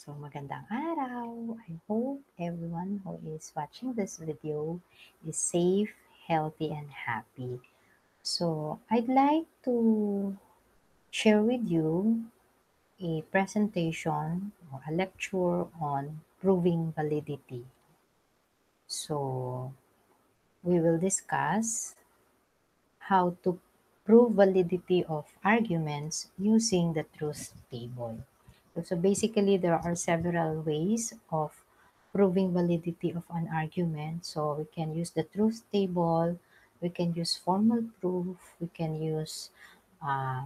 So, magandang araw. I hope everyone who is watching this video is safe, healthy, and happy. So, I'd like to share with you a presentation or a lecture on proving validity. So, we will discuss how to prove validity of arguments using the truth table. So basically, there are several ways of proving validity of an argument. So we can use the truth table, we can use formal proof, we can use uh,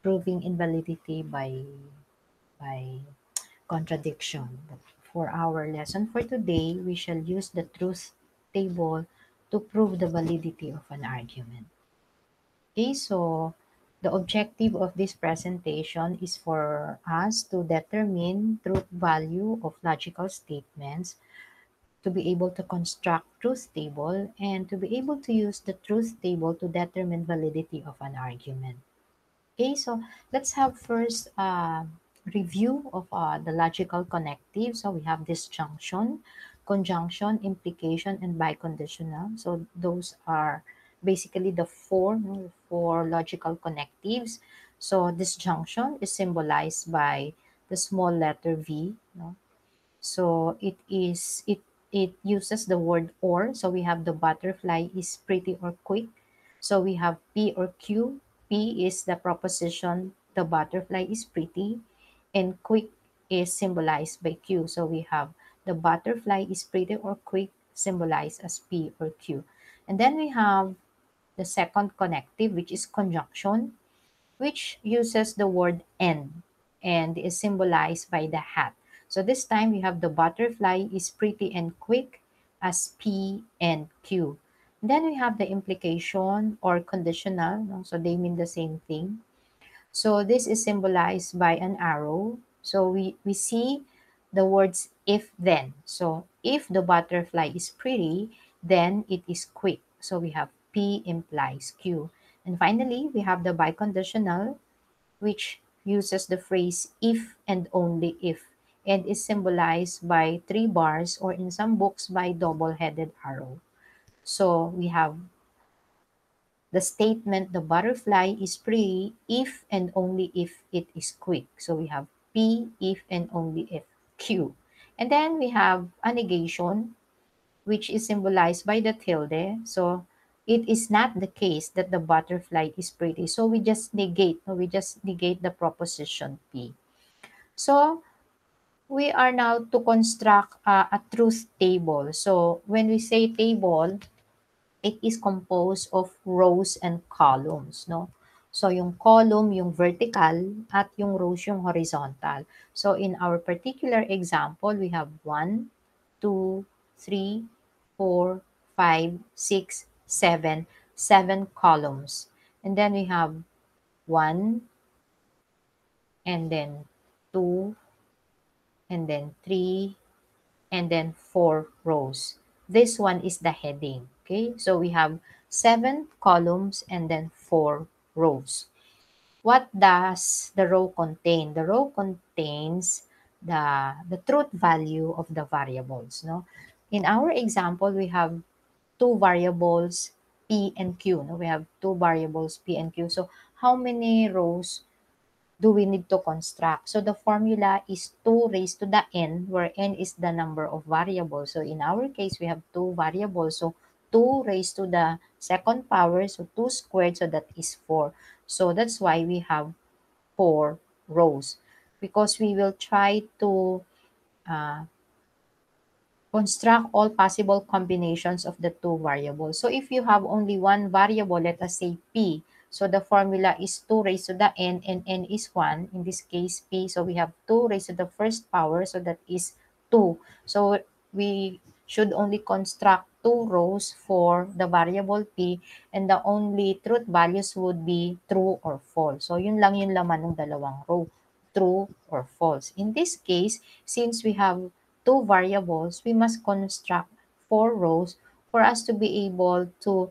proving invalidity by contradiction. But for our lesson for today, we shall use the truth table to prove the validity of an argument. Okay, so the objective of this presentation is for us to determine truth value of logical statements, to be able to construct truth table, and to be able to use the truth table to determine validity of an argument. Okay, so let's have first a review of the logical connective. So we have disjunction, conjunction, implication, and biconditional. So those are basically the four logical connectives. So disjunction is symbolized by the small letter V. No? So it uses the word or. So we have the butterfly is pretty or quick. So we have P or Q. P is the proposition the butterfly is pretty, and quick is symbolized by Q. So we have the butterfly is pretty or quick symbolized as P or Q. And then we have the second connective, which is conjunction, which uses the word and is symbolized by the hat. So this time we have the butterfly is pretty and quick as P and Q. Then we have the implication or conditional, no? So they mean the same thing. So this is symbolized by an arrow. So we see the words if then. So if the butterfly is pretty, then it is quick. So we have P implies Q. And finally, we have the biconditional, which uses the phrase if and only if, and is symbolized by three bars or in some books by double-headed arrow. So we have the statement the butterfly is pretty if and only if it is quick. So we have P if and only if Q. And then we have a negation, which is symbolized by the tilde. So it is not the case that the butterfly is pretty. So we just negate the proposition P. So we are now to construct a truth table. So when we say table, it is composed of rows and columns, no? So yung column, yung vertical, at yung rows, yung horizontal. So in our particular example, we have 1, 2, 3, 4, 5, 6, 7, 7 columns. And then we have 1, and then 2, and then 3, and then 4 rows. This one is the heading. Okay, so we have 7 columns and then 4 rows. What does the row contain? The row contains the truth value of the variables. No, in our example, we have two variables P and Q. No, we have two variables P and Q. So how many rows do we need to construct? So the formula is 2 raised to the n, where n is the number of variables. So in our case, we have two variables. So 2 raised to the second power, so 2 squared, so that is 4. So that's why we have 4 rows, because we will try to uh, construct all possible combinations of the two variables. So if you have only one variable, let us say P, so the formula is 2 raised to the n, and n is 1, in this case P, so we have 2 raised to the first power, so that is 2. So we should only construct 2 rows for the variable P, and the only truth values would be true or false. So yun lang yung laman ng dalawang row, true or false. In this case, since we have two variables, we must construct 4 rows for us to be able to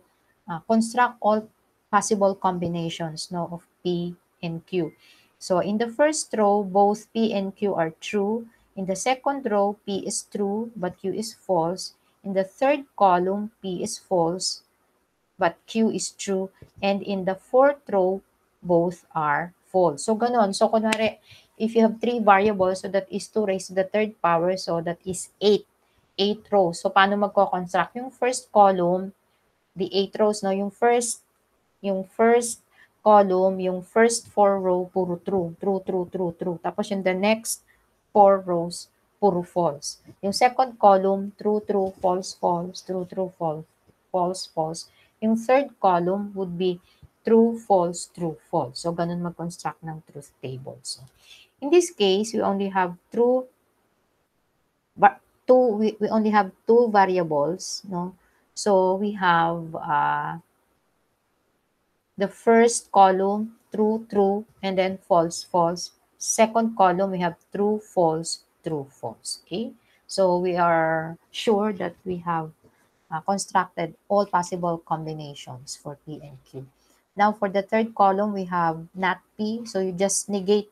construct all possible combinations, no, of P and Q. So in the first row, both P and Q are true. In the second row, P is true, but Q is false. In the third column, P is false, but Q is true. And in the fourth row, both are false. So, ganon. So, kunwari, if you have 3 variables, so that is 2 raised to the third power, so that is 8. 8 rows. So, paano magko-construct? Yung first column, the 8 rows, no? Yung first column, yung first 4 row, puro true. True, true, true, true. Tapos yung the next 4 rows, puro false. Yung second column, true, true, false, false, true, true, false, false, false. Yung third column would be true, false, true, false. So, ganun mag-construct ng truth table. So, in this case, we only have we only have two variables, no? So, we have the first column, true, true, and then false, false. Second column, we have true, false, true, false. Okay? So we are sure that we have constructed all possible combinations for P and Q. Now for the third column, we have not P. So you just negate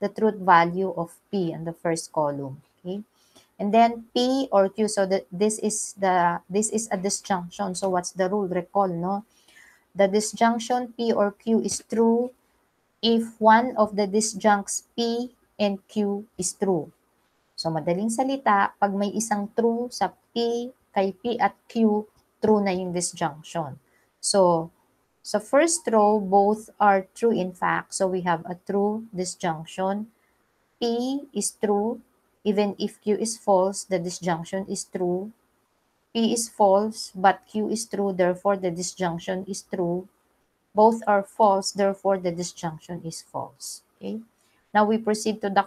the truth value of P in the first column. Okay? And then P or Q, so that this is a disjunction. So what's the rule? Recall, no? The disjunction P or Q is true if one of the disjuncts P and Q is true. So, madaling salita, pag may isang true sa P, kay P at Q, true na yung disjunction. So, sa first row, both are true in fact. So, we have a true disjunction. P is true. Even if Q is false, the disjunction is true. P is false, but Q is true, therefore the disjunction is true. Both are false, therefore the disjunction is false. Okay? Now we proceed to the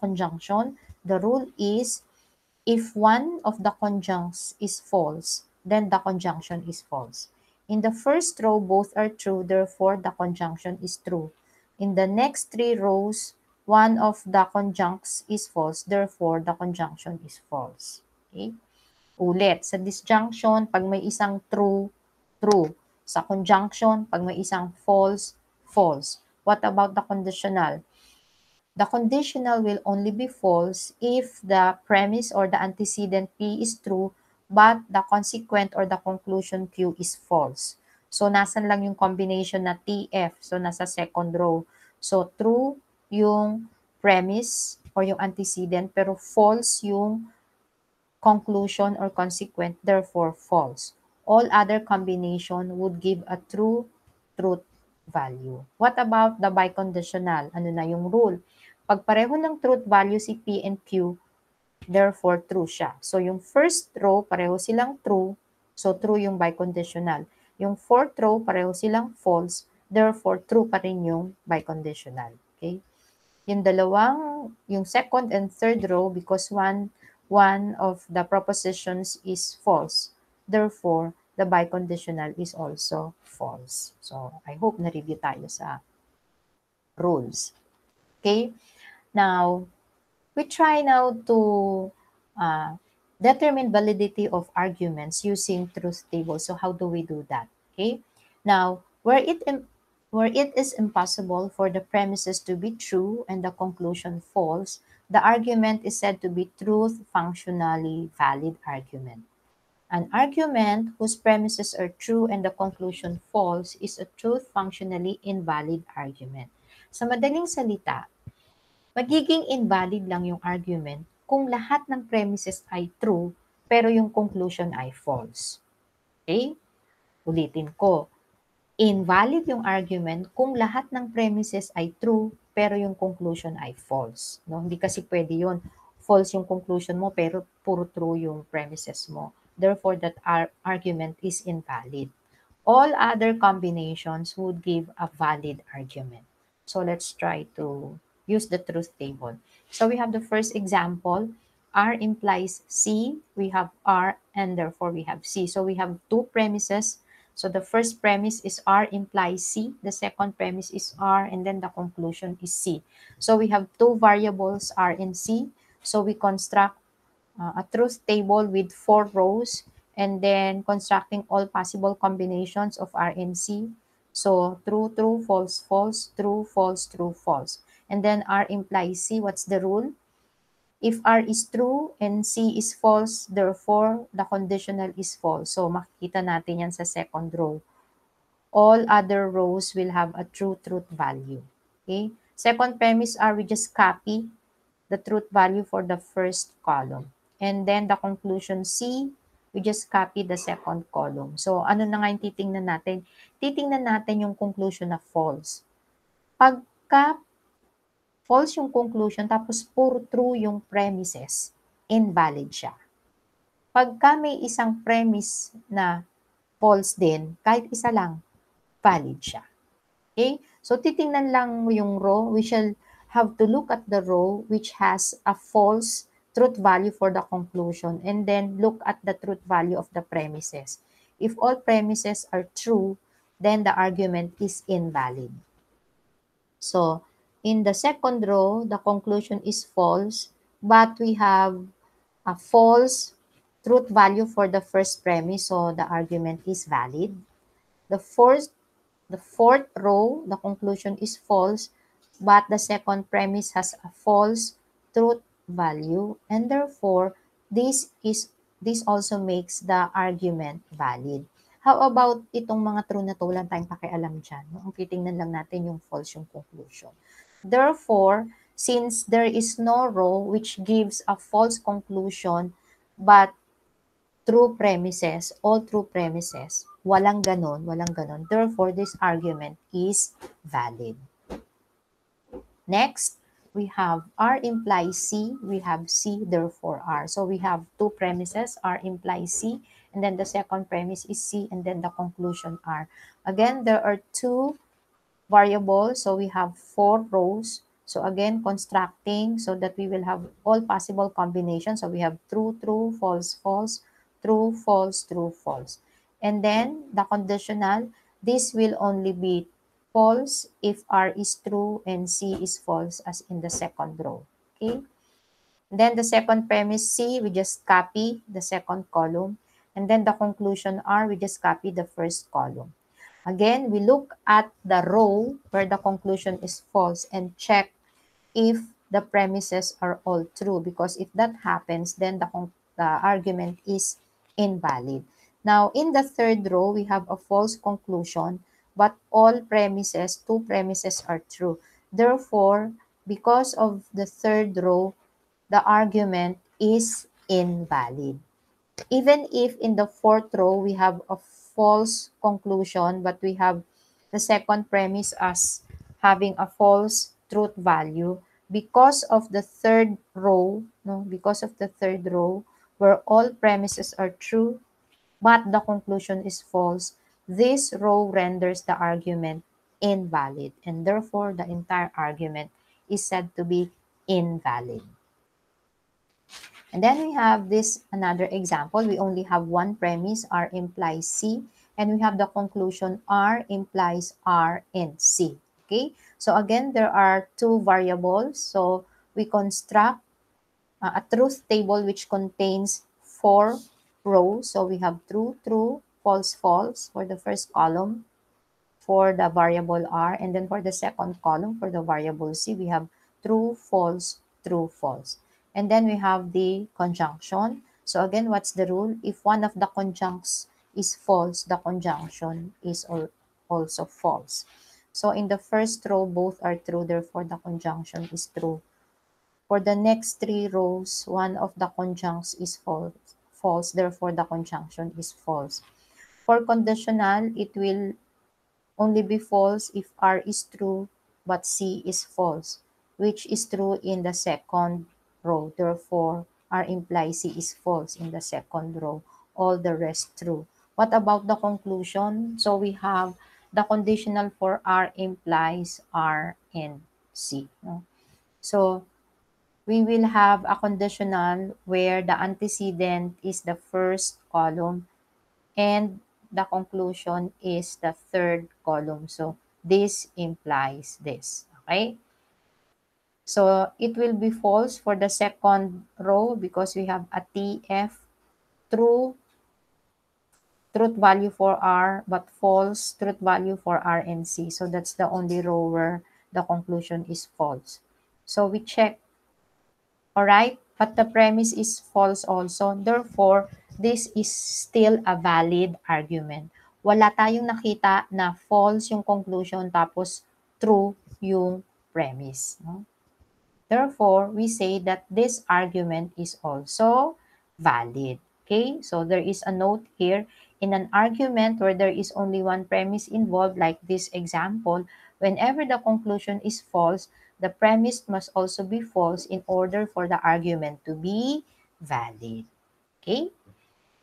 conjunction. The rule is if one of the conjuncts is false, then the conjunction is false. In the first row, both are true, therefore the conjunction is true. In the next 3 rows, one of the conjuncts is false, therefore the conjunction is false. Okay? Ulit, sa disjunction, pag may isang true, true. Sa conjunction, pag may isang false, false. What about the conditional? The conditional will only be false if the premise or the antecedent P is true, but the consequent or the conclusion Q is false. So, nasan lang yung combination na TF? So, nasa second row. So, true yung premise or yung antecedent, pero false yung conclusion or consequent, therefore false. All other combination would give a true truth value. What about the biconditional? Ano na yung rule? Pag pareho ng truth value si P and Q, therefore true siya. So yung first row, pareho silang true, so true yung biconditional. Yung fourth row, pareho silang false, therefore true pa rin yung biconditional. Okay? Yung second and third row, because one of the propositions is false. Therefore, the biconditional is also false. So, I hope na-review tayo sa rules. Okay? Now, we try now to determine validity of arguments using truth table. So, how do we do that? Okay? Now, where it is impossible for the premises to be true and the conclusion false, the argument is said to be truth functionally valid argument. An argument whose premises are true and the conclusion false is a truth functionally invalid argument. Sa madaling salita, magiging invalid lang yung argument kung lahat ng premises ay true pero yung conclusion ay false. Okay? Ulitin ko. Invalid yung argument kung lahat ng premises ay true pero yung conclusion ay false. No? Hindi kasi pwede yun. False yung conclusion mo pero puro true yung premises mo. Therefore, that argument is invalid. All other combinations would give a valid argument. So let's try to use the truth table. So we have the first example. R implies C. We have R and therefore we have C. So we have two premises. So the first premise is R implies C. The second premise is R and then the conclusion is C. So we have two variables R and C. So we construct a truth table with 4 rows and then constructing all possible combinations of R and C. So true, true, false, false, true, false, true, false. and then R implies C. What's the rule? If R is true and C is false, therefore, the conditional is false. So, makikita natin yan sa second row. All other rows will have a true truth value. Okay? Second premise R, we just copy the truth value for the first column. And then the conclusion C, we just copy the second column. So, ano na nga yung titingnan natin? Titingnan natin yung conclusion na false. Pagka false yung conclusion, tapos puro true yung premises, invalid siya. Pagka may isang premise na false din, kahit isa lang, valid siya. Okay? So, titingnan lang mo yung row. We shall have to look at the row which has a false truth value for the conclusion and then look at the truth value of the premises. If all premises are true, then the argument is invalid. So, in the second row, the conclusion is false, but we have a false truth value for the first premise, so the argument is valid. The fourth row, the conclusion is false, but the second premise has a false truth value, and therefore, this also makes the argument valid. How about itong mga true na to, wala tayong pakialam dyan. No? Ang titingnan lang natin yung false yung conclusion. Therefore, since there is no row which gives a false conclusion, but true premises, all true premises, walang ganon, walang ganon. Therefore, this argument is valid. Next, we have R implies C, we have C, therefore R. So we have two premises, R implies C, and then the second premise is C, and then the conclusion R. Again, there are two variables, so we have 4 rows. So again, constructing so that we will have all possible combinations. So we have true, true, false, false, true, false, true, false. And then the conditional, this will only be false if R is true and C is false as in the second row. Okay? Then the second premise C, we just copy the second column. And then the conclusion R, we just copy the first column. Again, we look at the row where the conclusion is false and check if the premises are all true, because if that happens, then the argument is invalid. Now, in the third row, we have a false conclusion, but all premises, two premises are true. Therefore, because of the third row, the argument is invalid. Even if in the fourth row we have a false conclusion, but we have the second premise as having a false truth value, because of the third row, because of the third row where all premises are true, but the conclusion is false, this row renders the argument invalid, and therefore the entire argument is said to be invalid. And then we have this another example. We only have one premise, R implies C, and we have the conclusion R implies R and C. Okay, so again, there are two variables. So we construct a truth table which contains 4 rows. So we have true, true, false, false for the first column for the variable R, and then for the second column for the variable C, we have true, false, true, false. And then we have the conjunction. So again, what's the rule? If one of the conjuncts is false, the conjunction is also false. So in the first row, both are true, therefore the conjunction is true. For the next 3 rows, one of the conjuncts is false, therefore the conjunction is false. For conditional, it will only be false if R is true but C is false, which is true in the second row. Therefore, R implies C is false in the second row. All the rest true. What about the conclusion? So we have the conditional for R implies R and C. So we will have a conditional where the antecedent is the first column and the conclusion is the third column. So this implies this. Okay? So it will be false for the second row because we have a TF, true truth value for R, but false truth value for R and C. So that's the only row where the conclusion is false. So we check, alright? But the premise is false also. Therefore, this is still a valid argument. Wala tayong nakita na false yung conclusion tapos true yung premise. No? Therefore, we say that this argument is also valid. Okay, so there is a note here. In an argument where there is only one premise involved, like this example, whenever the conclusion is false, the premise must also be false in order for the argument to be valid. Okay,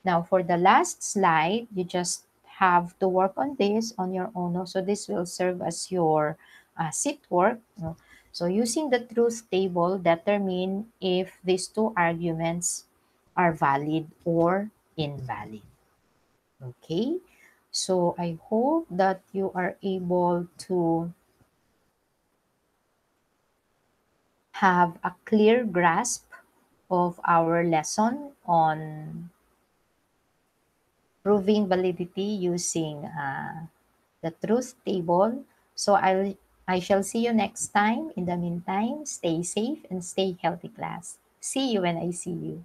now for the last slide, you just have to work on this on your own. No? So this will serve as your seat work. No? So using the truth table, determine if these two arguments are valid or invalid. Okay, so I hope that you are able to have a clear grasp of our lesson on proving validity using the truth table. So I shall see you next time. In the meantime, stay safe and stay healthy, class. See you when I see you.